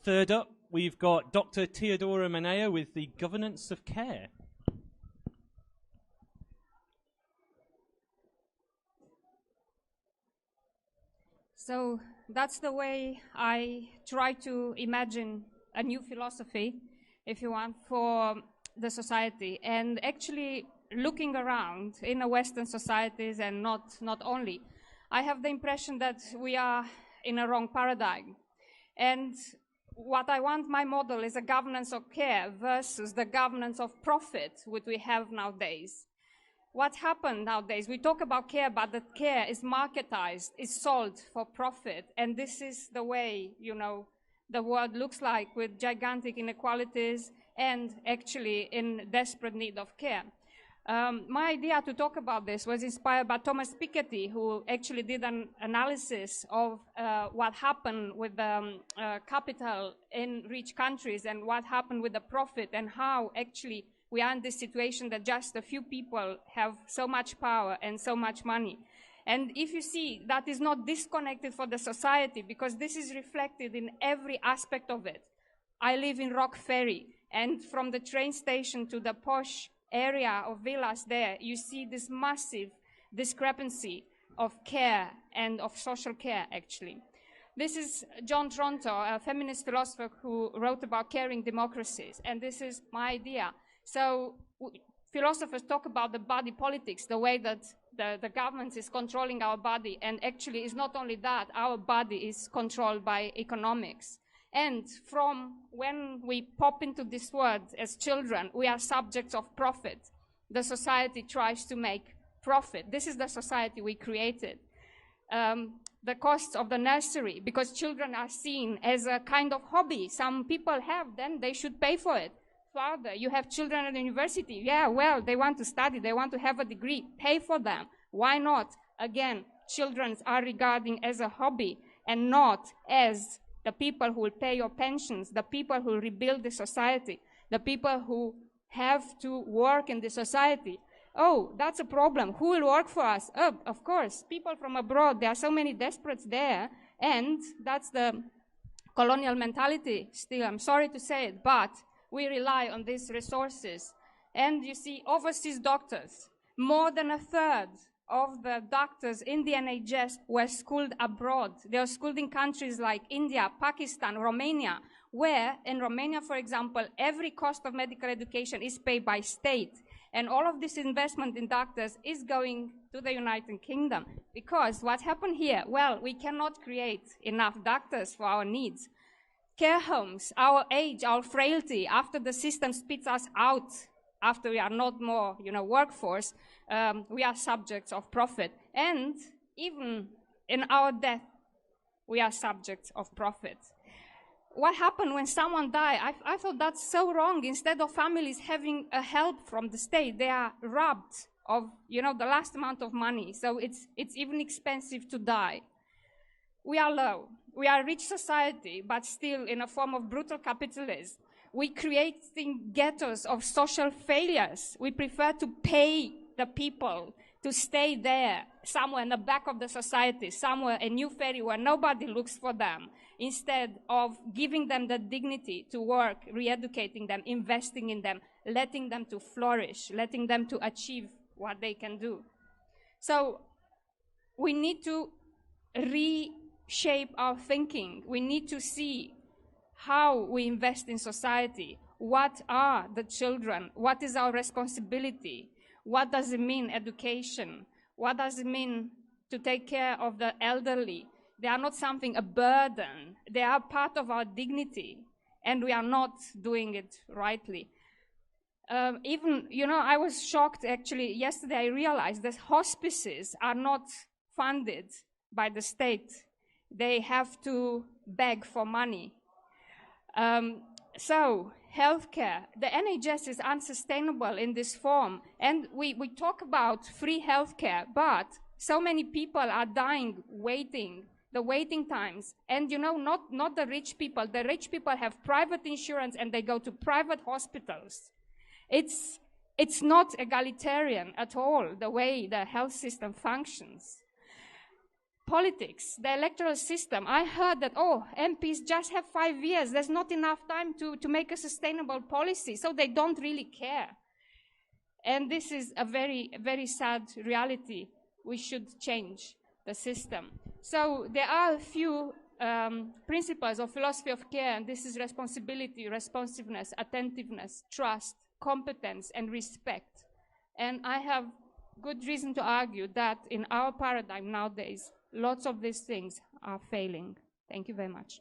Third up, we've got Dr. Teodora Manea with the Governance of Care. So that's the way I try to imagine a new philosophy, if you want, for the society. And actually looking around in the Western societies, and not only, I have the impression that we are in a wrong paradigm. And what I want, my model, is a governance of care versus the governance of profit, which we have nowadays. What happened nowadays? We talk about care, but the care is marketized, is sold for profit. And this is the way, you know, the world looks like, with gigantic inequalities and actually in desperate need of care. My idea to talk about this was inspired by Thomas Piketty, who actually did an analysis of what happened with the capital in rich countries and what happened with the profit, and how actually we are in this situation that just a few people have so much power and so much money. And if you see, that is not disconnected for the society, because this is reflected in every aspect of it. I live in Rock Ferry, and from the train station to the posh area of villas there, you see this massive discrepancy of care and of social care, actually. This is John Tronto, a feminist philosopher who wrote about caring democracies, and this is my idea. So philosophers talk about the body politics, the way that the government is controlling our body, and actually it's not only that, our body is controlled by economics. And from when we pop into this world as children, we are subjects of profit. The society tries to make profit. This is the society we created. The costs of the nursery, because children are seen as a kind of hobby. Some people have, then they should pay for it. Father, you have children at the university. Yeah, well, they want to study, they want to have a degree. Pay for them. Why not? Again, children are regarded as a hobby and not as the people who will pay your pensions, the people who will rebuild the society, the people who have to work in the society. Oh, that's a problem. Who will work for us? Oh, of course, people from abroad. There are so many desperates there, and that's the colonial mentality still. I'm sorry to say it, but we rely on these resources. And you see, overseas doctors, more than a third of the doctors in the NHS were schooled abroad. They are schooled in countries like India, Pakistan, Romania, where in Romania, for example, every cost of medical education is paid by state. And all of this investment in doctors is going to the United Kingdom. Because what happened here? Well, we cannot create enough doctors for our needs. Care homes, our age, our frailty, after the system spits us out, after we are not more, workforce, we are subjects of profit. And even in our death, we are subjects of profit. What happened when someone died? I thought that's so wrong. Instead of families having a help from the state, they are robbed of, the last amount of money. So it's even expensive to die. We are low. We are a rich society, but still in a form of brutal capitalism. We creating ghettos of social failures. We prefer to pay the people to stay there, somewhere in the back of the society, somewhere in New Ferry where nobody looks for them, instead of giving them the dignity to work, re-educating them, investing in them, letting them to flourish, letting them to achieve what they can do. So we need to reshape our thinking. We need to see how we invest in society. What are the children? What is our responsibility? What does it mean, education? What does it mean to take care of the elderly? They are not a burden. They are part of our dignity, and we are not doing it rightly. I was shocked, actually. Yesterday I realized that hospices are not funded by the state. They have to beg for money. So, healthcare, the NHS is unsustainable in this form. And we talk about free healthcare, but so many people are dying waiting, the waiting times. And not the rich people. The rich people have private insurance and they go to private hospitals. It's not egalitarian at all, the way the health system functions. politics, the electoral system. I heard that, oh, MPs just have 5 years. There's not enough time to make a sustainable policy, so they don't really care. And this is a very, very sad reality. We should change the system. So there are a few principles of philosophy of care, and this is responsibility, responsiveness, attentiveness, trust, competence, and respect. And I have good reason to argue that in our paradigm nowadays, lots of these things are failing. Thank you very much.